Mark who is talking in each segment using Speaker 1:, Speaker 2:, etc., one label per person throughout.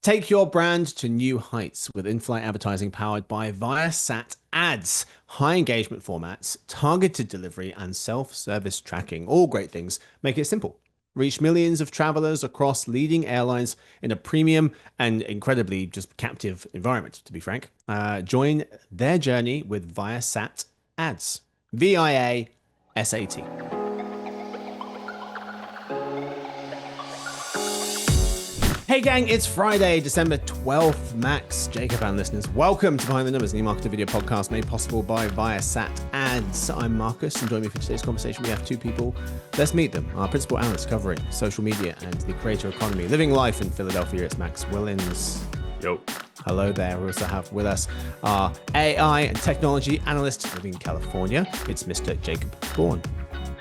Speaker 1: Take your brand to new heights with in-flight advertising powered by Viasat Ads. High engagement formats, targeted delivery, and self-service tracking. All great things. Make it simple. Reach millions of travelers across leading airlines in a premium and incredibly just captive environment, to be frank. Join their journey with Viasat Ads. Viasat. Hey gang, it's Friday, December 12th. Max, Jacob, and listeners, welcome to Behind the Numbers, an e-marketer video podcast made possible by Viasat Ads. I'm Marcus, and joining me for today's conversation, we have two people. Let's meet them. Our principal analyst covering social media and the creator economy, living life in Philadelphia. It's Max Willens.
Speaker 2: Yo.
Speaker 1: Hello there. We also have with us our AI and technology analyst living in California. It's Mr. Jacob Bourne.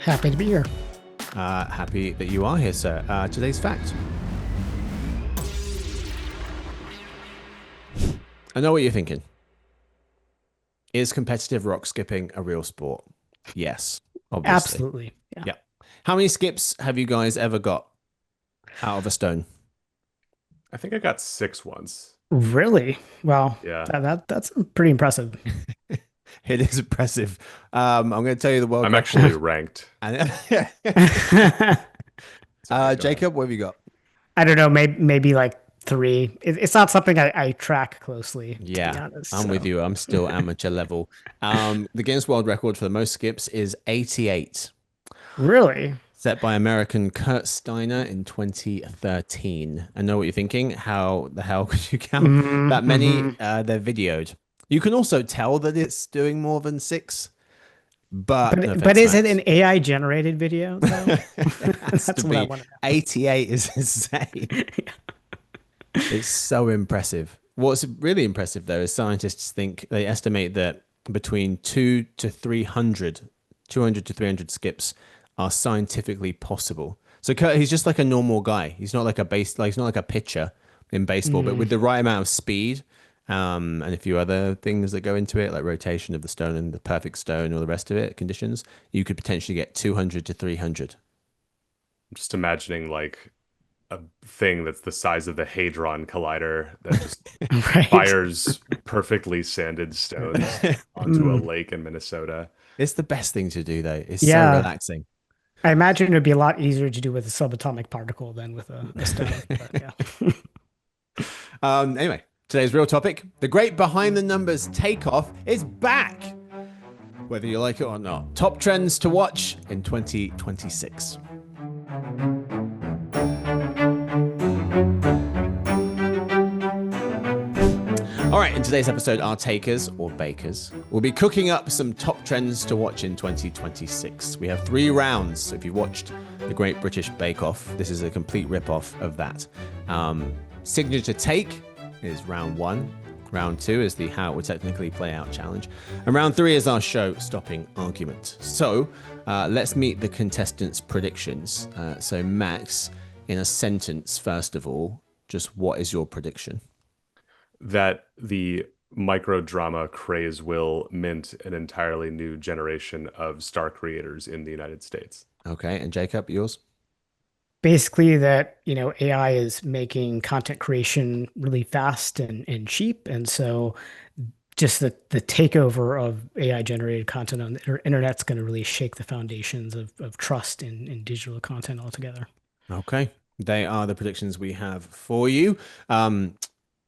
Speaker 3: Happy to be here.
Speaker 1: Happy that you are here, sir. Today's fact. I know what you're thinking. Is competitive rock skipping a real sport? Yes, obviously.
Speaker 3: Absolutely.
Speaker 1: Yeah. How many skips have you guys ever got out of a stone?
Speaker 2: I think I got 6 once.
Speaker 3: Really? Well,
Speaker 2: yeah.
Speaker 3: That's pretty impressive.
Speaker 1: It is impressive. I'm going to tell you the world.
Speaker 2: I'm actually ranked.
Speaker 1: Jacob, what have you got?
Speaker 3: I don't know, maybe like 3. It's not something I track closely.
Speaker 1: Yeah,
Speaker 3: to be honest,
Speaker 1: I'm with you. I'm still amateur level. The Guinness World Record for the most skips is 88.
Speaker 3: Really?
Speaker 1: Set by American Kurt Steiner in 2013. I know what you're thinking. How the hell could you count that many? They're videoed. You can also tell that it's doing more than 6. But
Speaker 3: is it an AI generated video though?
Speaker 1: That's what I want to know. 88 is insane.
Speaker 3: Yeah.
Speaker 1: It's so impressive. What's really impressive though is scientists they estimate that between 200 to 300 skips are scientifically possible. So Kurt, he's just like a normal guy. He's not like he's not like a pitcher in baseball, but with the right amount of speed, and a few other things that go into it, like rotation of the stone and the perfect stone, or the rest of it, conditions, you could potentially get 200 to 300.
Speaker 2: I'm just imagining like a thing that's the size of the Hadron Collider that just fires perfectly sanded stones onto a lake in Minnesota.
Speaker 1: It's the best thing to do, though. It's so relaxing.
Speaker 3: I imagine it would be a lot easier to do with a subatomic particle than with a stone. But yeah.
Speaker 1: Anyway, today's real topic: the great behind the numbers takeoff is back. Whether you like it or not, top trends to watch in 2026. All right, in today's episode, our takers, or bakers, will be cooking up some top trends to watch in 2026. We have 3 rounds. So if you've watched the Great British Bake Off, this is a complete rip-off of that. Signature Take is round 1. Round 2 is the How It Would Technically Play Out challenge. And round 3 is our show-stopping argument. So let's meet the contestants' predictions. So Max, in a sentence, first of all, just what is your prediction?
Speaker 2: That the micro drama craze will mint an entirely new generation of star creators in the United States.
Speaker 1: Okay, and Jacob, yours?
Speaker 3: Basically that, AI is making content creation really fast and cheap. And so just the takeover of AI generated content on the internet's going to really shake the foundations of trust in digital content altogether.
Speaker 1: Okay, they are the predictions we have for you.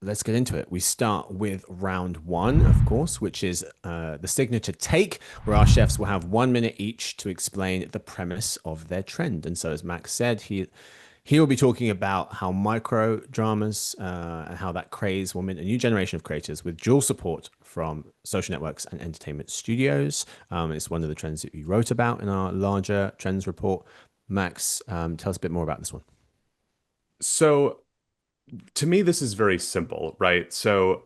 Speaker 1: Let's get into it. We start with round 1, of course, which is the signature take, where our chefs will have 1 minute each to explain the premise of their trend. And so, as Max said, he will be talking about how micro dramas and how that craze will mint a new generation of creators with dual support from social networks and entertainment studios. It's one of the trends that we wrote about in our larger trends report. Max, tell us a bit more about this one.
Speaker 2: So, to me, this is very simple, right? So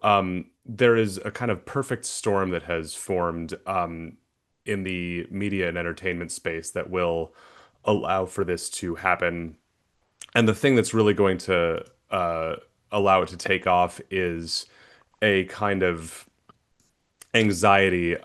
Speaker 2: there is a kind of perfect storm that has formed in the media and entertainment space that will allow for this to happen. And the thing that's really going to allow it to take off is a kind of anxiety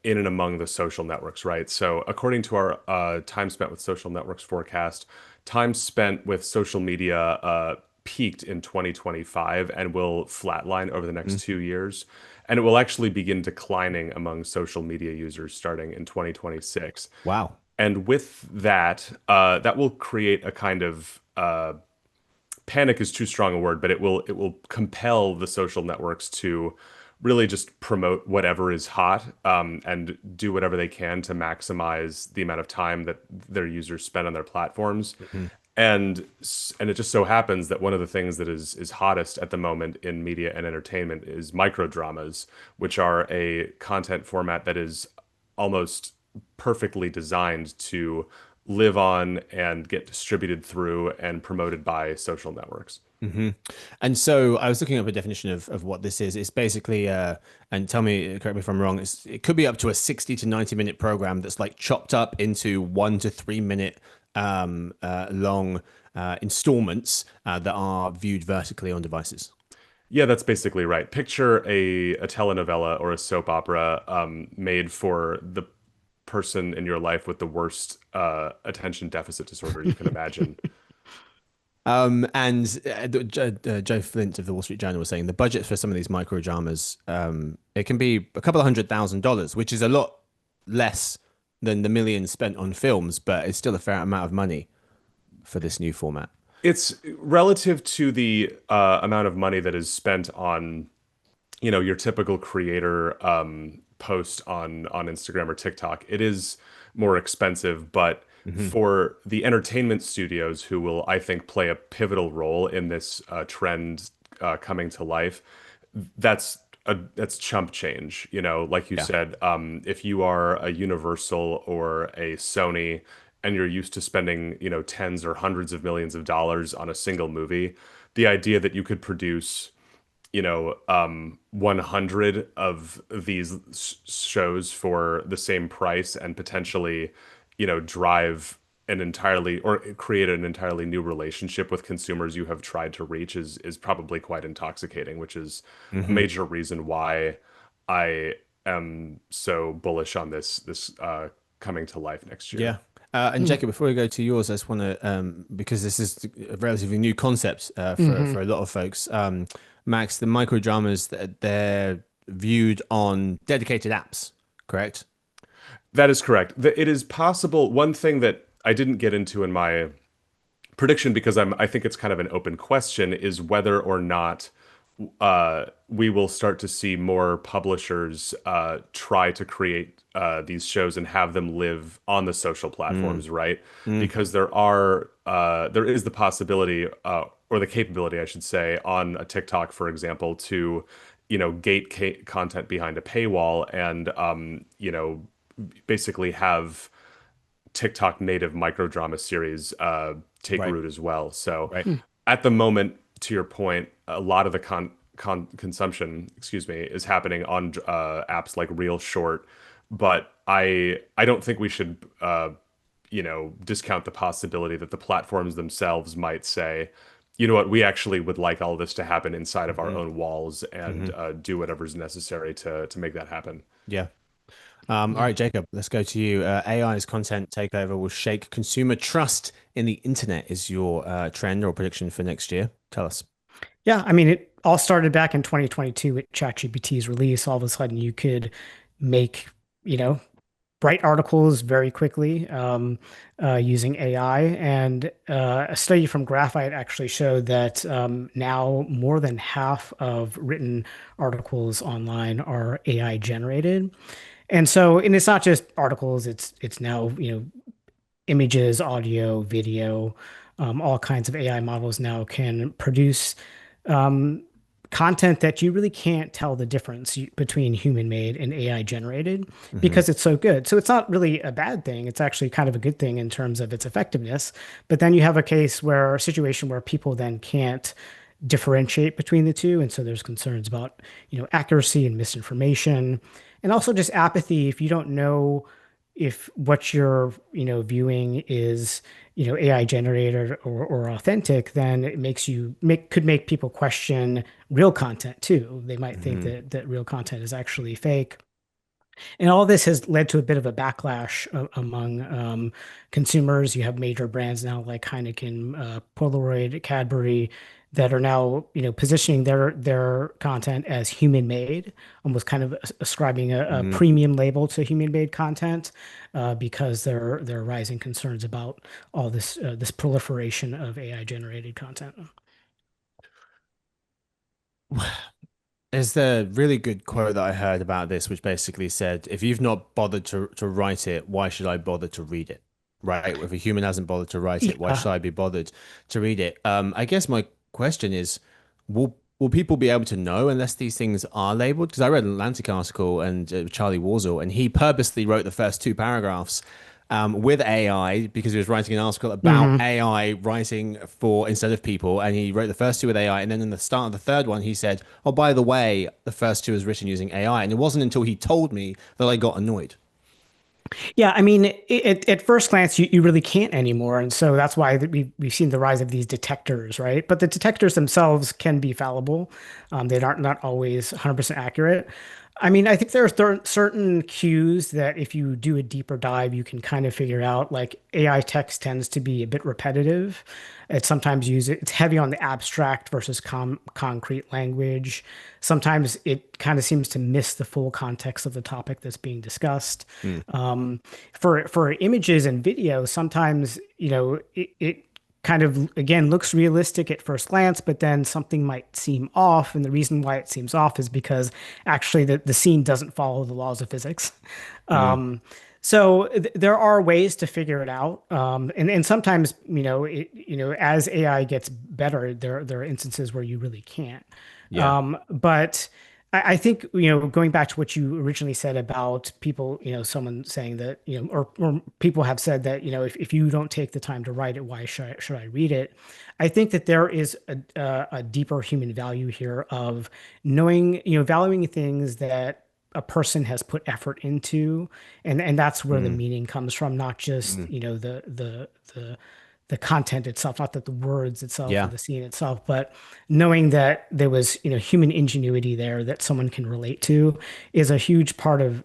Speaker 2: in and among the social networks, right? So according to our time spent with social networks forecast, time spent with social media peaked in 2025 and will flatline over the next 2 years. And it will actually begin declining among social media users starting in 2026.
Speaker 1: Wow.
Speaker 2: And with that, that will create a kind of panic is too strong a word, but it will compel the social networks to really just promote whatever is hot, and do whatever they can to maximize the amount of time that their users spend on their platforms.
Speaker 1: Mhm.
Speaker 2: And it just so happens that one of the things that is hottest at the moment in media and entertainment is micro dramas, which are a content format that is almost perfectly designed to live on and get distributed through and promoted by social networks.
Speaker 1: hmm And so I was looking up a definition of what this is. It's basically, and tell me, correct me if I'm wrong, it could be up to a 60 to 90 minute program that's like chopped up into 1 to 3 minute long installments that are viewed vertically on devices.
Speaker 2: Yeah, that's basically right. Picture a telenovela or a soap opera, made for the person in your life with the worst attention deficit disorder you can imagine.
Speaker 1: And Joe Flint of the Wall Street Journal was saying the budget for some of these micro dramas, it can be a couple of $100,000, which is a lot less than the millions spent on films, but it's still a fair amount of money for this new format.
Speaker 2: It's relative to the amount of money that is spent on, your typical creator post on Instagram or TikTok. It is more expensive, but
Speaker 1: Hmm
Speaker 2: for the entertainment studios who will, I think, play a pivotal role in this trend coming to life, that's chump change. Like you
Speaker 1: Yeah.
Speaker 2: said, if you are a Universal or a Sony and you're used to spending, tens or hundreds of millions of dollars on a single movie, the idea that you could produce 100 of these shows for the same price and potentially, drive an entirely or create an entirely new relationship with consumers you have tried to reach is probably quite intoxicating, which is a
Speaker 1: hmm
Speaker 2: major reason why I am so bullish on this coming to life next year.
Speaker 1: Yeah. And Jacob, before we go to yours, I just want to, because this is a relatively new concept
Speaker 3: Hmm.
Speaker 1: for a lot of folks. Max, the micro dramas, they're viewed on dedicated apps, correct?
Speaker 2: That is correct. It is possible. One thing that I didn't get into in my prediction, because I think it's kind of an open question, is whether or not we will start to see more publishers try to create these shows and have them live on the social
Speaker 1: Mm,
Speaker 2: platforms, right?
Speaker 1: mm,
Speaker 2: Because there is the possibility, or the capability, I should say, on a TikTok, for example, to gate content behind a paywall and basically have TikTok native microdrama series take
Speaker 1: right,
Speaker 2: root as well. So
Speaker 1: right.
Speaker 2: at the moment, to your point, a lot of the consumption, excuse me, is happening on apps like Real Short. But I don't think we should discount the possibility that the platforms themselves might say, you know what, we actually would like all this to happen inside of our
Speaker 1: hmm
Speaker 2: own walls and
Speaker 1: hmm
Speaker 2: do whatever's necessary to make that happen.
Speaker 1: Yeah. All right, Jacob, let's go to you. AI's content takeover will shake consumer trust in the internet is your trend or prediction for next year. Tell us.
Speaker 3: Yeah, I mean, it all started back in 2022 with ChatGPT's release. All of a sudden, you could make, you know, write articles very quickly using AI. And a study from Graphite actually showed that now more than half of written articles online are AI generated. And so, and it's not just articles, it's now, images, audio, video, all kinds of AI models now can produce um, content that you really can't tell the difference between human made and AI generated
Speaker 1: Hmm
Speaker 3: because it's so good. So it's not really a bad thing. It's actually kind of a good thing in terms of its effectiveness. But then you have a situation where people then can't differentiate between the two. And so there's concerns about, accuracy and misinformation, and also just apathy if you don't know if what you're viewing is AI generated or authentic, then it makes you make could make people question real content too. They might think
Speaker 1: hmm
Speaker 3: that real content is actually fake. And all this has led to a bit of a backlash among consumers. You have major brands now like Heineken, Polaroid, Cadbury, that are now, positioning their content as human made, almost kind of ascribing a
Speaker 1: Mhm.
Speaker 3: premium label to human made content, because there are rising concerns about all this proliferation of AI generated content.
Speaker 1: There's the really good quote that I heard about this, which basically said, if you've not bothered to write it, why should I bother to read it? Right? If a human hasn't bothered to write it, why
Speaker 3: Yeah.
Speaker 1: should I be bothered to read it? I guess my question is, will people be able to know unless these things are labeled? Because I read an Atlantic article and Charlie Warzel, and he purposely wrote the first two paragraphs with AI because he was writing an article about
Speaker 3: Hmm.
Speaker 1: AI writing for instead of people, and he wrote the first two with AI, and then in the start of the third one, he said, "Oh, by the way, the first two is written using AI," and it wasn't until he told me that I got annoyed.
Speaker 3: Yeah, I mean, at first glance, you really can't anymore, and so that's why we've seen the rise of these detectors, right? But the detectors themselves can be fallible; they aren't not always 100% accurate. I mean, I think there are certain cues that if you do a deeper dive, you can kind of figure out. Like AI text tends to be a bit repetitive. It's heavy on the abstract versus concrete language. Sometimes it kind of seems to miss the full context of the topic that's being discussed.
Speaker 1: Hmm.
Speaker 3: For images and video, sometimes it kind of again looks realistic at first glance, but then something might seem off, and the reason why it seems off is because actually the scene doesn't follow the laws of physics.
Speaker 1: Hmm.
Speaker 3: Um, so there are ways to figure it out, and sometimes as AI gets better, there are instances where you really can't.
Speaker 1: Yeah.
Speaker 3: But I think, going back to what you originally said about people, someone saying that, or people have said that, if you don't take the time to write it, why should I read it? I think that there is a deeper human value here of knowing, valuing things that a person has put effort into, and that's where the
Speaker 1: Hmm.
Speaker 3: meaning comes from, not just,
Speaker 1: Hmm.
Speaker 3: the content itself, not that the words itself or
Speaker 1: Yeah.
Speaker 3: the scene itself, but knowing that there was, human ingenuity there that someone can relate to is a huge part of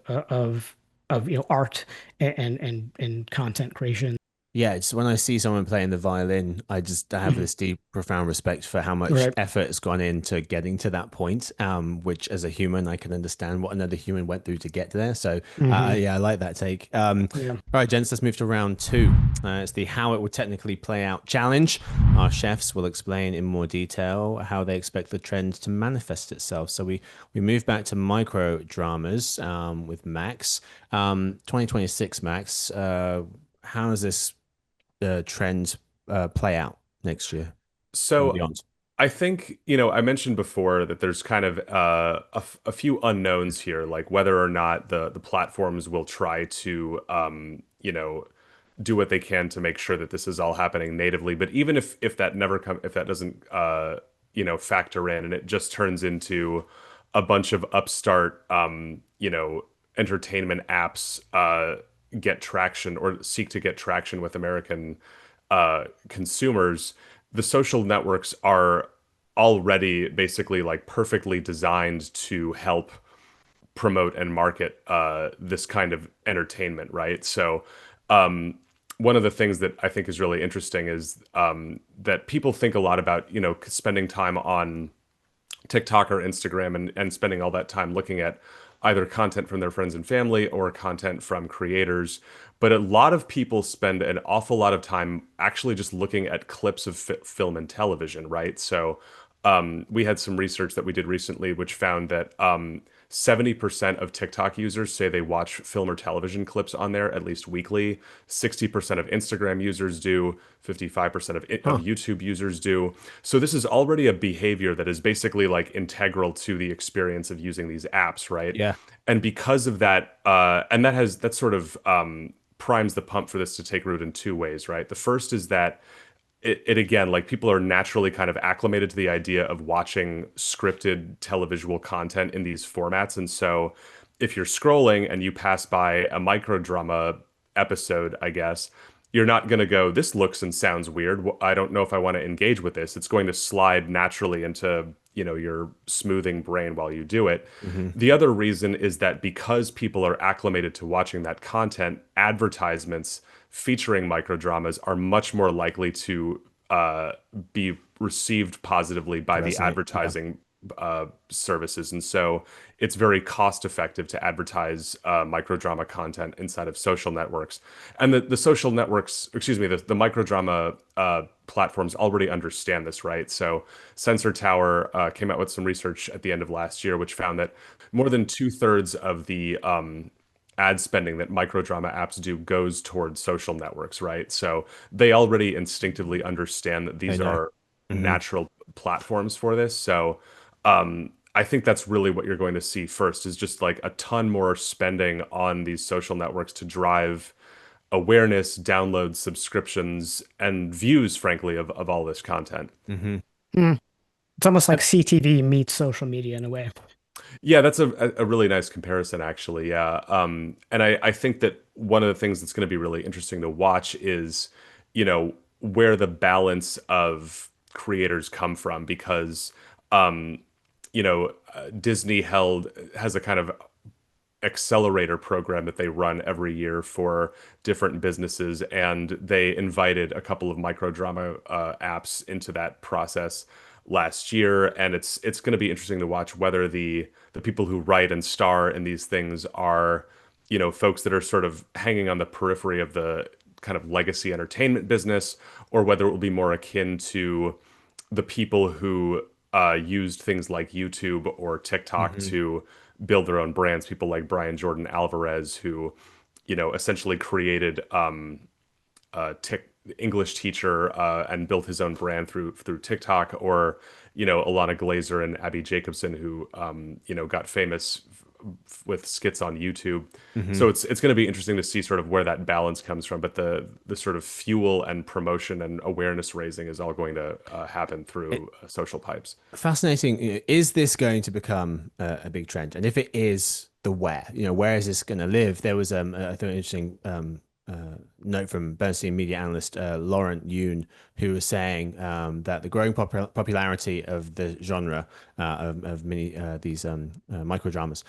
Speaker 3: art and content creation.
Speaker 1: Yeah, it's when I see someone playing the violin, I have
Speaker 3: Mhm.
Speaker 1: this deep, profound respect for how much
Speaker 3: Right.
Speaker 1: effort has gone into getting to that point. Which as a human, I can understand what another human went through to get there. So,
Speaker 3: Hmm.
Speaker 1: yeah, I like that take.
Speaker 3: Yeah.
Speaker 1: All right, gents, let's move to round two. It's the how it will technically play out challenge. Our chefs will explain in more detail how they expect the trend to manifest itself. So we move back to micro dramas with Max. 2026, Max. How is this trends play out next year and
Speaker 2: So
Speaker 1: beyond?
Speaker 2: I think, I mentioned before that there's kind of a few unknowns here, like whether or not the platforms will try to, do what they can to make sure that this is all happening natively. But even if that doesn't, factor in, and it just turns into a bunch of upstart, entertainment apps, get traction or seek to get traction with American consumers, the social networks are already basically like perfectly designed to help promote and market this kind of entertainment, right? So, one of the things that I think is really interesting is that people think a lot about, spending time on TikTok or Instagram and spending all that time looking at either content from their friends and family or content from creators. But a lot of people spend an awful lot of time actually just looking at clips of film and television, right? So we had some research that we did recently, which found that 70% of TikTok users say they watch film or television clips on there at least weekly. 60% of Instagram users do. 55% of
Speaker 1: Huh.
Speaker 2: YouTube users do. So this is already a behavior that is basically like integral to the experience of using these apps, right?
Speaker 1: Yeah.
Speaker 2: And because of that, and that sort of primes the pump for this to take root in two ways, right? The first is that it again, like people are naturally kind of acclimated to the idea of watching scripted televisual content in these formats. And so if you're scrolling and you pass by a microdrama episode, I guess, you're not going to go, this looks and sounds weird. I don't know if I want to engage with this. It's going to slide naturally into, your smoothing brain while you do it.
Speaker 1: Hmm.
Speaker 2: The other reason is that because people are acclimated to watching that content, advertisements featuring microdramas are much more likely to uh, be received positively by
Speaker 1: To
Speaker 2: the
Speaker 1: resonate. Yeah.
Speaker 2: advertising services. And so it's very cost effective to advertise microdrama content inside of social networks. And the social networks, excuse me, the microdrama platforms already understand this, right? So Sensor Tower came out with some research at the end of last year, which found that more than two-thirds of the ad spending that microdrama apps do goes towards social networks, right? So they already instinctively understand that
Speaker 1: They
Speaker 2: these
Speaker 1: know.
Speaker 2: are
Speaker 1: Hmm.
Speaker 2: natural platforms for this. So I think that's really what you're going to see first is just like a ton more spending on these social networks to drive awareness, downloads, subscriptions, and views, frankly, of all this content.
Speaker 1: Hmm.
Speaker 3: Mm. It's almost like CTV meets social media in a way.
Speaker 2: Yeah, that's a really nice comparison, actually. Yeah. And I think that one of the things that's going to be really interesting to watch is, where the balance of creators come from because, um, Disney has a kind of accelerator program that they run every year for different businesses, and they invited a couple of microdrama apps into that process last year. And it's going to be interesting to watch whether the people who write and star in these things are, folks that are sort of hanging on the periphery of the kind of legacy entertainment business, or whether it will be more akin to the people who used things like YouTube or TikTok
Speaker 1: Hmm.
Speaker 2: to build their own brands. People like Brian Jordan Alvarez, who, essentially created a English teacher and built his own brand through TikTok, or Alana Glazer and Abby Jacobson, who got famous with skits on YouTube. So
Speaker 1: Hmm.
Speaker 2: it's going to be interesting to see sort of where that balance comes from. But the sort of fuel and promotion and awareness raising is all going to happen through social pipes.
Speaker 1: Fascinating. Is this going to become a big trend? And if it is, the where? Where is this going to live? There was I thought an interesting note from Bernstein media analyst Laurent Yoon, who was saying that the growing popularity of the genre of many these microdramas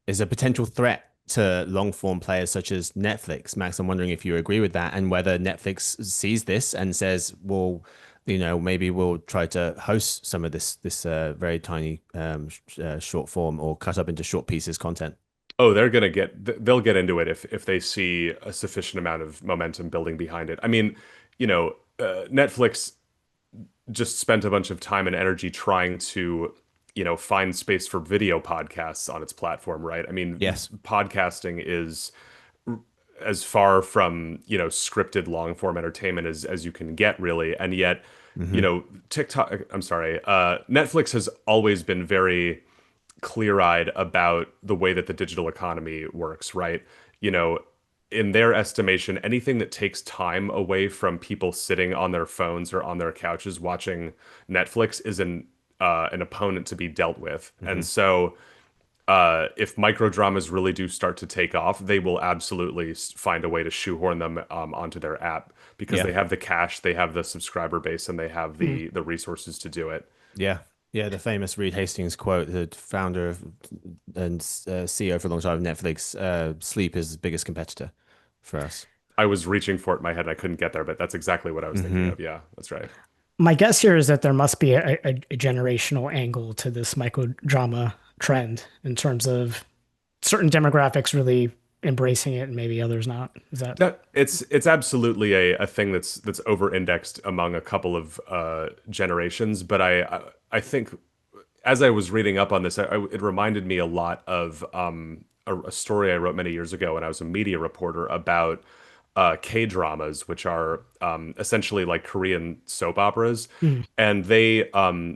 Speaker 1: is a potential threat to long form players such as Netflix. Max, I'm wondering if you agree with that and whether Netflix sees this and says, well, maybe we'll try to host some of this very tiny short form or cut up into short pieces content.
Speaker 2: Oh, they'll get into it if they see a sufficient amount of momentum building behind it. I mean, Netflix just spent a bunch of time and energy trying to, find space for video podcasts on its platform, right? I mean,
Speaker 1: Yes.
Speaker 2: podcasting is as far from, scripted long form entertainment as you can get, really. And yet,
Speaker 1: Hmm.
Speaker 2: I'm sorry, Netflix has always been very clear-eyed about the way that the digital economy works, right? You know, in their estimation, anything that takes time away from people sitting on their phones or on their couches watching Netflix is an opponent to be dealt with.
Speaker 1: Hmm.
Speaker 2: And so, if microdramas really do start to take off, they will absolutely find a way to shoehorn them onto their app because
Speaker 1: Yeah.
Speaker 2: they have the cash, they have the subscriber base, and they have
Speaker 3: Mm.
Speaker 2: the resources to do it.
Speaker 1: Yeah. Yeah. The famous Reed Hastings quote, the founder and CEO for a long time of Netflix, sleep is the biggest competitor for us.
Speaker 2: I was reaching for it in my head and I couldn't get there, but that's exactly what I was thinking
Speaker 1: Hmm.
Speaker 2: of. Yeah, that's right.
Speaker 3: My guess here is that there must be a generational angle to this microdrama trend in terms of certain demographics really embracing it and maybe others not. Is that?
Speaker 2: That it's absolutely a thing that's over indexed among a couple of generations, but I think as I was reading up on this, it reminded me a lot of a story I wrote many years ago when I was a media reporter about K dramas, which are essentially like Korean soap operas,
Speaker 3: Mm.
Speaker 2: and they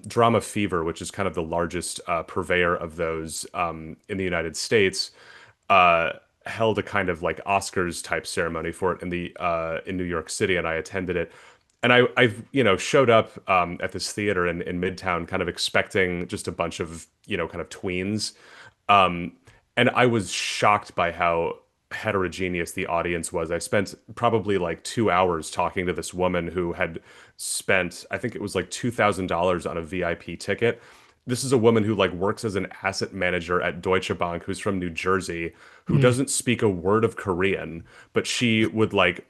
Speaker 2: Drama Fever, which is kind of the largest purveyor of those in the United States. Uh, Held a kind of like Oscars type ceremony for it in New York City, and I attended it. And I've showed up at this theater in Midtown, kind of expecting just a bunch of kind of tweens, um, and I was shocked by how heterogeneous the audience was. I spent probably like 2 hours talking to this woman who had spent, I think it was like $2,000 on a VIP ticket. This is a woman who like works as an asset manager at Deutsche Bank, who's from New Jersey, who
Speaker 3: Mm.
Speaker 2: doesn't speak a word of Korean, but she would like,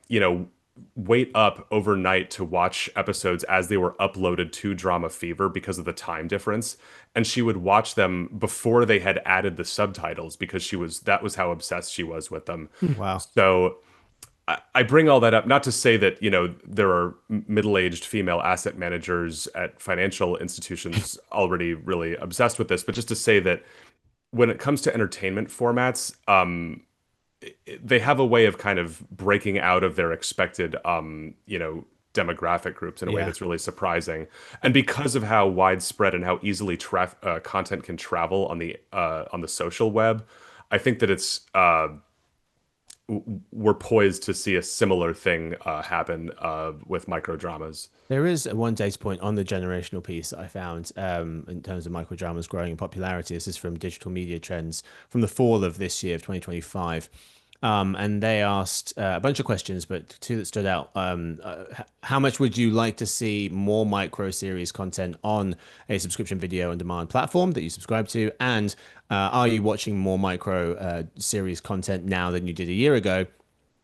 Speaker 2: wait up overnight to watch episodes as they were uploaded to Drama Fever because of the time difference. And she would watch them before they had added the subtitles because that was how obsessed she was with them.
Speaker 1: Wow.
Speaker 2: So I bring all that up not to say that, there are middle-aged female asset managers at financial institutions already really obsessed with this, but just to say that when it comes to entertainment formats, they have a way of kind of breaking out of their expected, demographic groups in a way
Speaker 1: Yeah.
Speaker 2: that's really surprising. And because of how widespread and how easily content can travel on the social web, I think that we're poised to see a similar thing happen with micro dramas.
Speaker 1: There is one data point on the generational piece that I found in terms of microdramas growing in popularity. This is from Digital Media Trends from the fall of this year, of 2025. And they asked a bunch of questions, but two that stood out. How much would you like to see more micro series content on a subscription video on demand platform that you subscribe to? And are you watching more micro series content now than you did a year ago?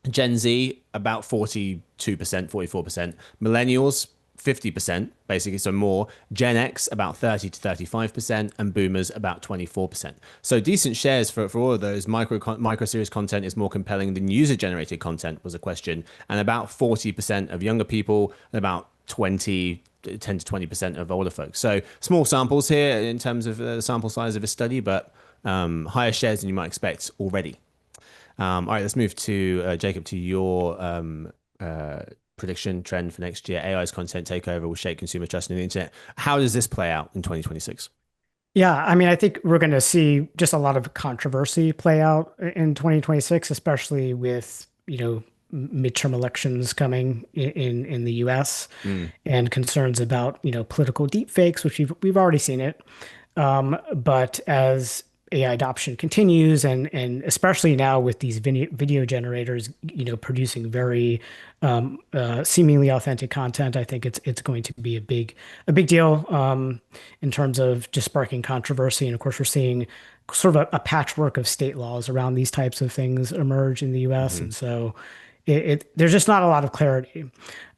Speaker 1: Gen Z, about 42%, 44%. Millennials, 50%, basically, so more. Gen X, about 30 to 35%, and boomers, about 24%. So decent shares for all of those. Micro series content is more compelling than user generated content, was a question. And about 40% of younger people, and about 10 to 20% of older folks. So small samples here in terms of the sample size of a study, but higher shares than you might expect already. All right, let's move to Jacob, to your prediction trend for next year. AI's content takeover will shake consumer trust in the internet. How does this play out in 2026?
Speaker 3: Yeah, I mean, I think we're going to see just a lot of controversy play out in 2026, especially with, midterm elections coming in the US
Speaker 1: Mm,
Speaker 3: and concerns about, political deepfakes, which we've already seen it. But as AI adoption continues, and especially now with these video generators, producing very seemingly authentic content, I think it's going to be a big deal in terms of just sparking controversy. And of course, we're seeing sort of a patchwork of state laws around these types of things emerge in the U.S.
Speaker 1: hmm.
Speaker 3: And so there's just not a lot of clarity.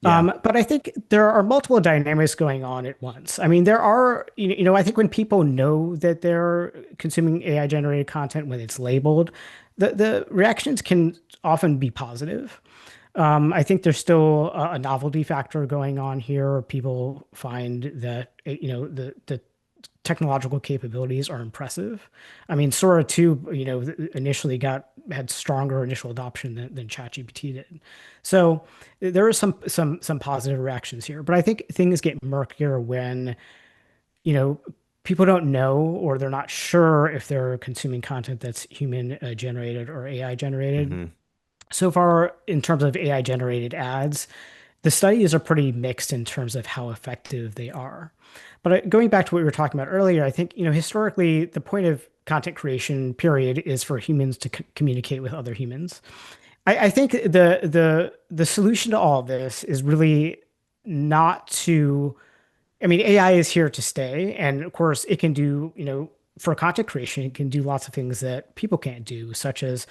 Speaker 1: Yeah.
Speaker 3: But I think there are multiple dynamics going on at once. I mean, there are, I think when people know that they're consuming AI generated content, when it's labeled, the reactions can often be positive. I think there's still a novelty factor going on here. People find that, the technological capabilities are impressive. I mean, Sora 2, initially had stronger initial adoption than ChatGPT did. So there are some positive reactions here, but I think things get murkier when, you know, people don't know or they're not sure if they're consuming content that's human generated or AI generated.
Speaker 1: Hmm.
Speaker 3: So far, in terms of AI generated ads, the studies are pretty mixed in terms of how effective they are. But going back to what we were talking about earlier, I think, historically, the point of content creation, period, is for humans to communicate with other humans. I think the solution to all of this is really not to, I mean, AI is here to stay, and of course, it can do, for content creation, it can do lots of things that people can't do, such as,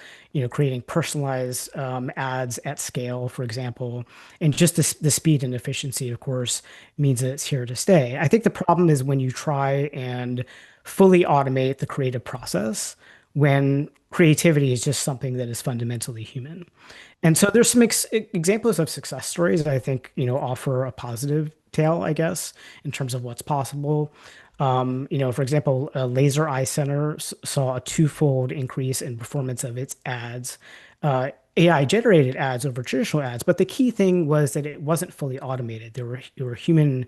Speaker 3: creating personalized ads at scale, for example. And just the speed and efficiency, of course, means that it's here to stay. I think the problem is when you try and fully automate the creative process, when creativity is just something that is fundamentally human. And so there's some examples of success stories that I think, offer a positive tale, I guess, in terms of what's possible. For example, Laser Eye Center saw a twofold increase in performance of its ads, AI generated ads over traditional ads. But the key thing was that it wasn't fully automated. There were human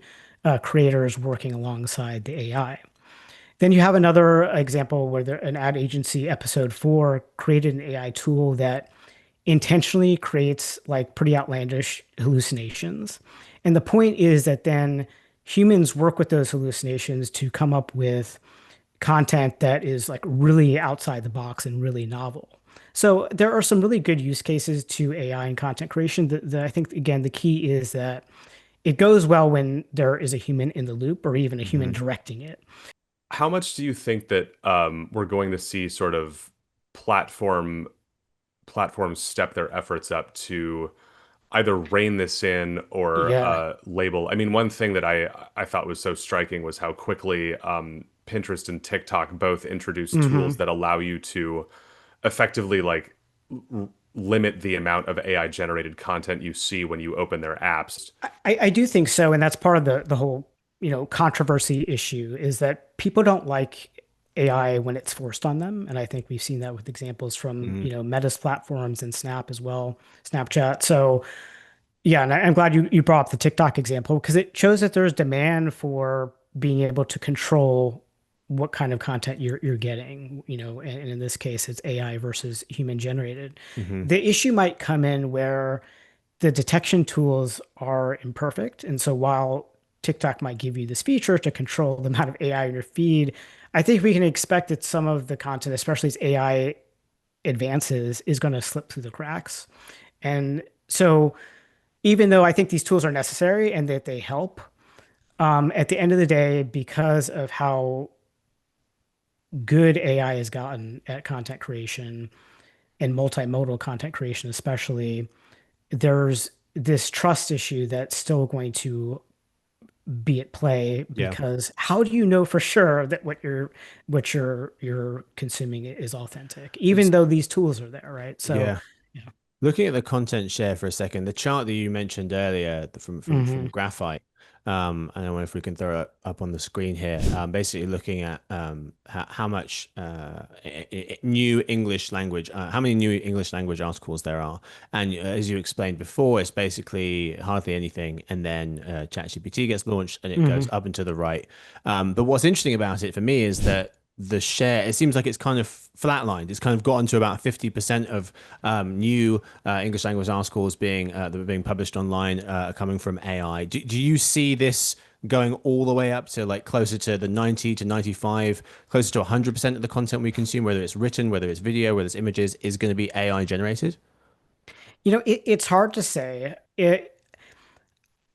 Speaker 3: creators working alongside the AI. Then you have another example where an ad agency, episode 4, created an AI tool that intentionally creates like pretty outlandish hallucinations. And the point is that then humans work with those hallucinations to come up with content that is like really outside the box and really novel. So there are some really good use cases to AI and content creation. I think, again, the key is that it goes well when there is a human in the loop or even a human
Speaker 1: Hmm.
Speaker 3: directing it.
Speaker 2: How much do you think that we're going to see sort of platform platforms step their efforts up to either rein this in or
Speaker 3: Yeah.
Speaker 2: label. I mean, one thing that I thought was so striking was how quickly Pinterest and TikTok both introduced tools
Speaker 3: Hmm.
Speaker 2: that allow you to effectively like limit the amount of AI generated content you see when you open their apps.
Speaker 3: I do think so, and that's part of the whole, controversy issue is that people don't like AI when it's forced on them, and I think we've seen that with examples from,
Speaker 1: Hmm.
Speaker 3: Meta's platforms and Snap as well, Snapchat. So yeah, and I'm glad you brought up the TikTok example because it shows that there's demand for being able to control what kind of content you're getting, and in this case, it's AI versus human generated.
Speaker 1: Hmm.
Speaker 3: The issue might come in where the detection tools are imperfect. And so while TikTok might give you this feature to control the amount of AI in your feed, I think we can expect that some of the content, especially as AI advances, is going to slip through the cracks. And so even though I think these tools are necessary and that they help, at the end of the day, because of how good AI has gotten at content creation and multimodal content creation, especially, there's this trust issue that's still going to be at play
Speaker 1: Yeah.
Speaker 3: because how do you know for sure that what you're consuming is authentic, even though these tools are there, right? So,
Speaker 1: Yeah.
Speaker 3: yeah.
Speaker 1: Looking at the content share for a second, the chart that you mentioned earlier from
Speaker 3: Hmm.
Speaker 1: Graphite, I don't know if we can throw it up on the screen here. Basically looking at how much new English language, how many new English language articles there are, and as you explained before, it's basically hardly anything, and then ChatGPT gets launched and it goes
Speaker 3: Hmm.
Speaker 1: up and to the right. But what's interesting about it for me is that the share, it seems like it's kind of flatlined. It's kind of gotten to about 50% of new English language articles that are being published online coming from AI. Do you see this going all the way up to like closer to the 90 to 95, closer to 100% of the content we consume, whether it's written, whether it's video, whether it's images, is going to be AI generated?
Speaker 3: It's hard to say.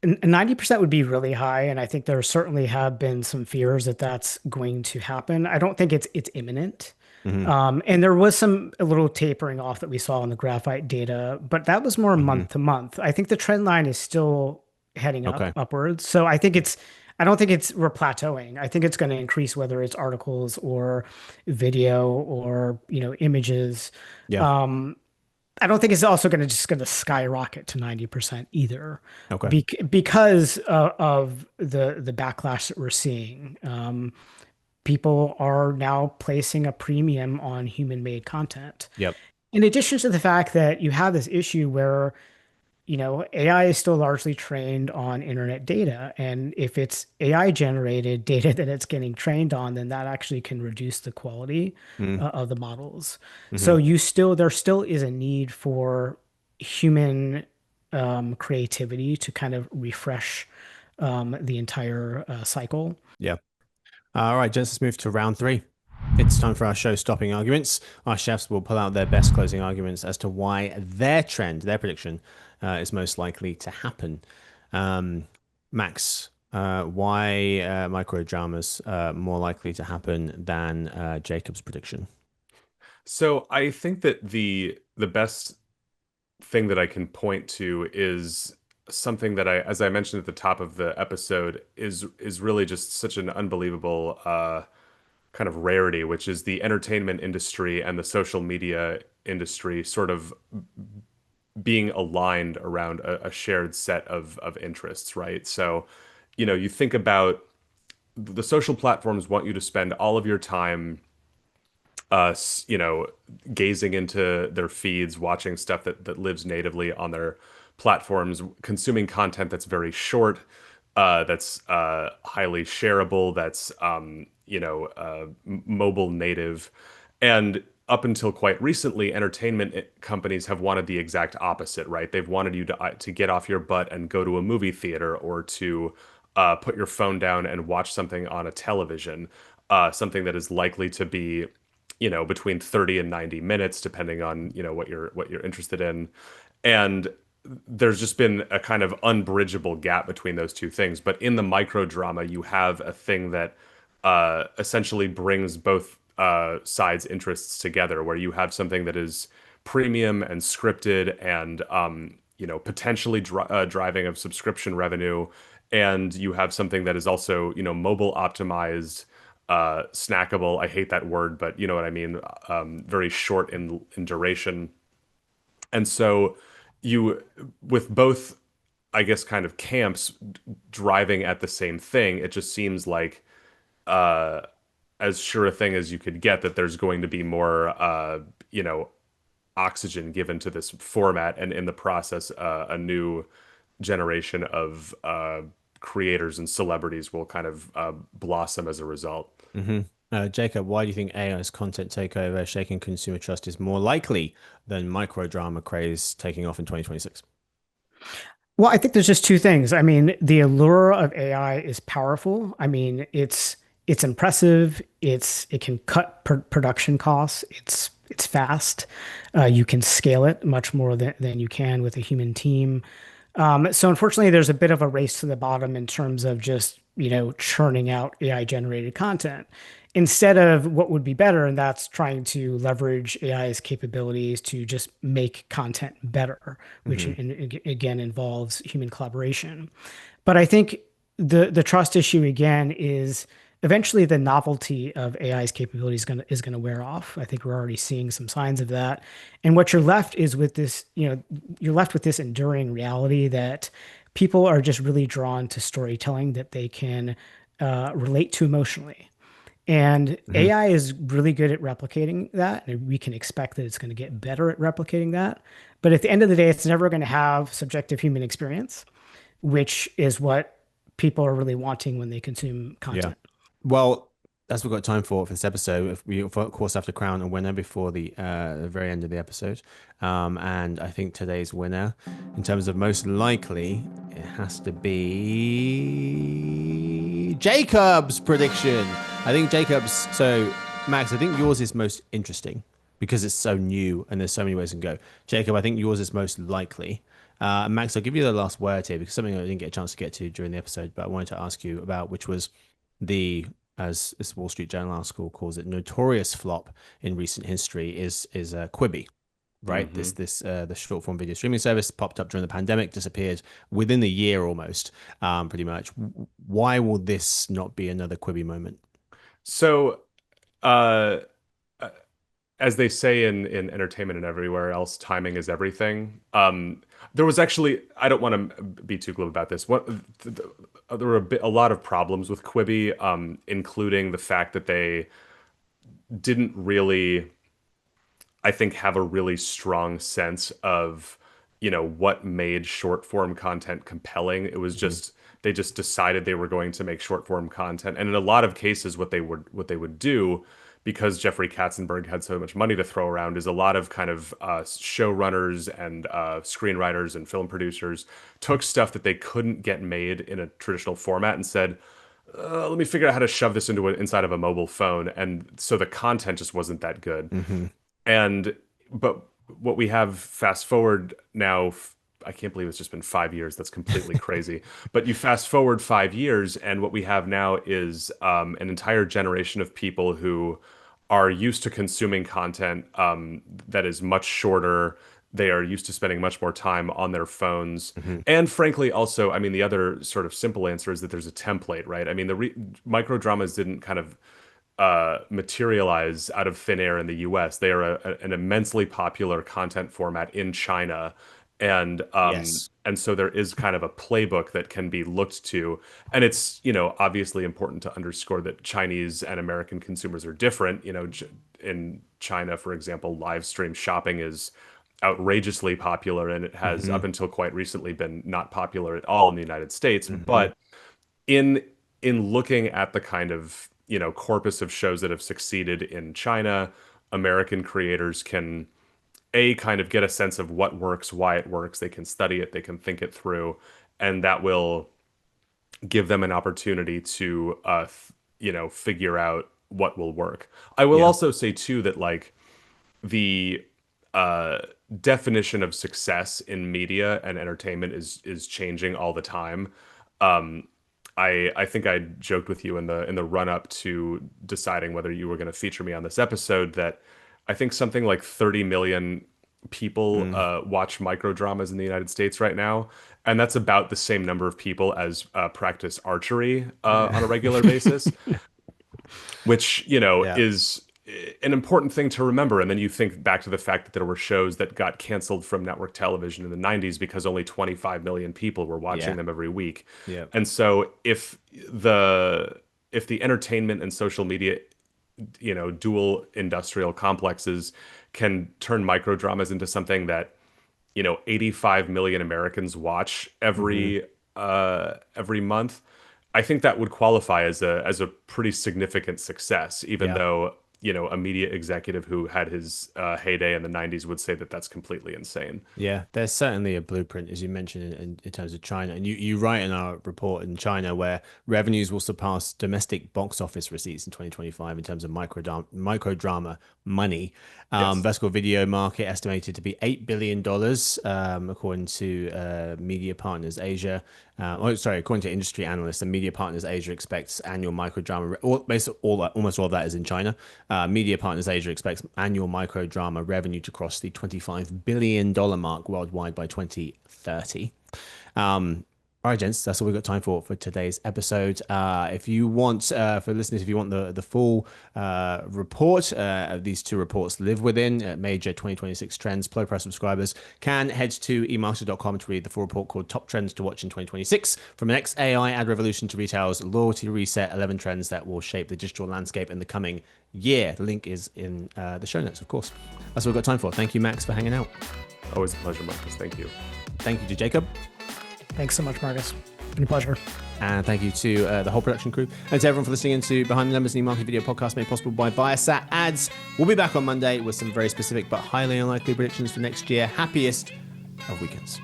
Speaker 3: 90% would be really high, and I think there certainly have been some fears that that's going to happen. I don't think it's imminent.
Speaker 1: Hmm.
Speaker 3: And there was some a little tapering off that we saw in the graphite data, but that was more
Speaker 1: Hmm.
Speaker 3: month to month. I think the trend line is still heading
Speaker 1: Okay.
Speaker 3: upwards. So I don't think we're plateauing. I think it's going to increase whether it's articles or video or, images.
Speaker 1: Yeah.
Speaker 3: Um, I don't think it's also going to skyrocket to 90% either,
Speaker 1: Okay.
Speaker 3: because of the backlash that we're seeing. People are now placing a premium on human-made content.
Speaker 1: Yep.
Speaker 3: In addition to the fact that you have this issue where, AI is still largely trained on internet data. And if it's AI generated data that it's getting trained on, then that actually can reduce the quality of the models. So
Speaker 1: Mm-hmm.
Speaker 3: there still is a need for human creativity to kind of refresh the entire cycle.
Speaker 1: Yeah. All right, gents, let's move to round three. It's time for our show-stopping arguments. Our chefs will pull out their best closing arguments as to why their trend, their prediction, is most likely to happen. Max, why micro dramas more likely to happen than Jacob's prediction?
Speaker 2: So I think that the best thing that I can point to is something that as I mentioned at the top of the episode, is really just such an unbelievable kind of rarity, which is the entertainment industry and the social media industry sort of being aligned around a shared set of interests, right? So, you think about the social platforms want you to spend all of your time you know, gazing into their feeds, watching stuff that lives natively on their platforms, consuming content that's very short, that's highly shareable, that's mobile native, and up until quite recently, entertainment companies have wanted the exact opposite, right? They've wanted you to get off your butt and go to a movie theater or to put your phone down and watch something on a television, something that is likely to be between 30 and 90 minutes depending on what you're interested in. And there's just been a kind of unbridgeable gap between those two things. But in the micro drama, you have a thing that essentially brings both sides interests together, where you have something that is premium and scripted and potentially driving of subscription revenue, and you have something that is also, mobile optimized, snackable. I hate that word, but you know what I mean. Very short in duration. And so you, with both, I guess, kind of camps driving at the same thing, it just seems like as sure a thing as you could get that there's going to be more, oxygen given to this format, and in the process, a new generation of creators and celebrities will kind of blossom as a result.
Speaker 1: Hmm. Jacob, why do you think AI's content takeover shaking consumer trust is more likely than micro drama craze taking off in 2026?
Speaker 3: Well, I think there's just two things. I mean, the allure of AI is powerful. I mean, it's impressive. It can cut production costs. It's fast. You can scale it much more than you can with a human team. So unfortunately, there's a bit of a race to the bottom in terms of just, churning out AI generated content instead of what would be better, and that's trying to leverage AI's capabilities to just make content better, which
Speaker 1: Hmm.
Speaker 3: again involves human collaboration. But I think the trust issue again is eventually the novelty of AI's capabilities is gonna wear off. I think we're already seeing some signs of that. And what you're left is with this, you're left with this enduring reality that people are just really drawn to storytelling that they can relate to emotionally. And
Speaker 1: Hmm.
Speaker 3: AI is really good at replicating that, and we can expect that it's going to get better at replicating that. But at the end of the day, it's never going to have subjective human experience, which is what people are really wanting when they consume
Speaker 1: Yeah.
Speaker 3: content.
Speaker 1: Well, that's what we've got time for this episode. If we, of course, have to crown a winner before the very end of the episode. And I think today's winner, in terms of most likely, it has to be Jacob's prediction. I think Jacob's. So, Max, I think yours is most interesting because it's so new and there's so many ways to go. Jacob, I think yours is most likely. Max, I'll give you the last word here because something I didn't get a chance to get to during the episode, but I wanted to ask you about, which was the, as this Wall Street Journal article calls it, notorious flop in recent history is Quibi, right?
Speaker 2: Hmm.
Speaker 1: This the short form video streaming service popped up during the pandemic, disappeared within a year almost, pretty much. Why will this not be another Quibi moment?
Speaker 2: So, uh, as they say in entertainment and everywhere else, timing is everything. There was actually, I don't want to be too glib about this. There were a lot of problems with Quibi, including the fact that they didn't really, I think, have a really strong sense of, what made short form content compelling. It was
Speaker 1: Mhm.
Speaker 2: just they just decided they were going to make short form content, and in a lot of cases, what they would do, because Jeffrey Katzenberg had so much money to throw around, is a lot of kind of showrunners and screenwriters and film producers took stuff that they couldn't get made in a traditional format and said, let me figure out how to shove this inside of a mobile phone. And so the content just wasn't that good.
Speaker 1: Mhm.
Speaker 2: And but what we have fast forward now, I can't believe it's just been 5 years. That's completely crazy. But you fast forward 5 years, and what we have now is an entire generation of people who are used to consuming content that is much shorter. They are used to spending much more time on their phones.
Speaker 1: Mhm.
Speaker 2: And frankly, also, I mean, the other sort of simple answer is that there's a template, right? I mean, micro dramas didn't kind of materialize out of thin air in the US. They are an immensely popular content format in China,
Speaker 1: Yes.
Speaker 2: and so there is kind of a playbook that can be looked to, and it's, obviously important to underscore that Chinese and American consumers are different. In China, for example, live stream shopping is outrageously popular, and it has up
Speaker 1: Mhm.
Speaker 2: until quite recently been not popular at all in the United States.
Speaker 1: Mhm.
Speaker 2: But in looking at the kind of, corpus of shows that have succeeded in China, American creators can kind of get a sense of what works, why it works. They can study it, they can think it through, and that will give them an opportunity to figure out what will work. I will
Speaker 1: Yeah.
Speaker 2: also say too that, like, the uh, definition of success in media and entertainment is changing all the time. Um, I think I joked with you in the run up to deciding whether you were going to feature me on this episode that I think something like 30 million people watch micro dramas in the United States right now, and that's about the same number of people as practice archery on a regular basis, which,
Speaker 1: Yeah.
Speaker 2: is an important thing to remember. And then you think back to the fact that there were shows that got canceled from network television in the 90s because only 25 million people were watching
Speaker 1: Yeah.
Speaker 2: them every week.
Speaker 1: Yeah.
Speaker 2: And so if the entertainment and social media, dual industrial complexes can turn micro dramas into something that 85 million Americans watch every month, I think that would qualify as a pretty significant success, even
Speaker 1: Yeah.
Speaker 2: though, a media executive who had his heyday in the 90s would say that that's completely insane.
Speaker 1: Yeah, there's certainly a blueprint, as you mentioned, in terms of China. And you write in our report in China where revenues will surpass domestic box office receipts in 2025 in terms of micro drama money.
Speaker 2: Yes.
Speaker 1: Vertical video market estimated to be $8 billion, according to Media Partners Asia. According to industry analysts, and Media Partners Asia expects annual micro drama, basically almost all of that is in China. Media Partners Asia expects annual micro drama revenue to cross the $25 billion mark worldwide by 2030. All right, gents, that's all we've got time for today's episode. If you want, for listeners, if you want the full report of these two reports live within major 2026 trends, ProPress subscribers can head to emarketer.com to read the full report called Top Trends to Watch in 2026. From the next AI ad revolution to retail's loyalty reset, 11 trends that will shape the digital landscape in the coming year. The link is in the show notes, of course. That's all we've got time for. Thank you, Max, for hanging out.
Speaker 2: Always a pleasure, Marcus. Thank you.
Speaker 1: Thank you to Jacob.
Speaker 3: Thanks so much, Marcus. Been a pleasure.
Speaker 1: And thank you to the whole production crew and to everyone for listening into Behind the Numbers, new market video podcast made possible by Viasat Ads. We'll be back on Monday with some very specific but highly unlikely predictions for next year. Happiest of weekends.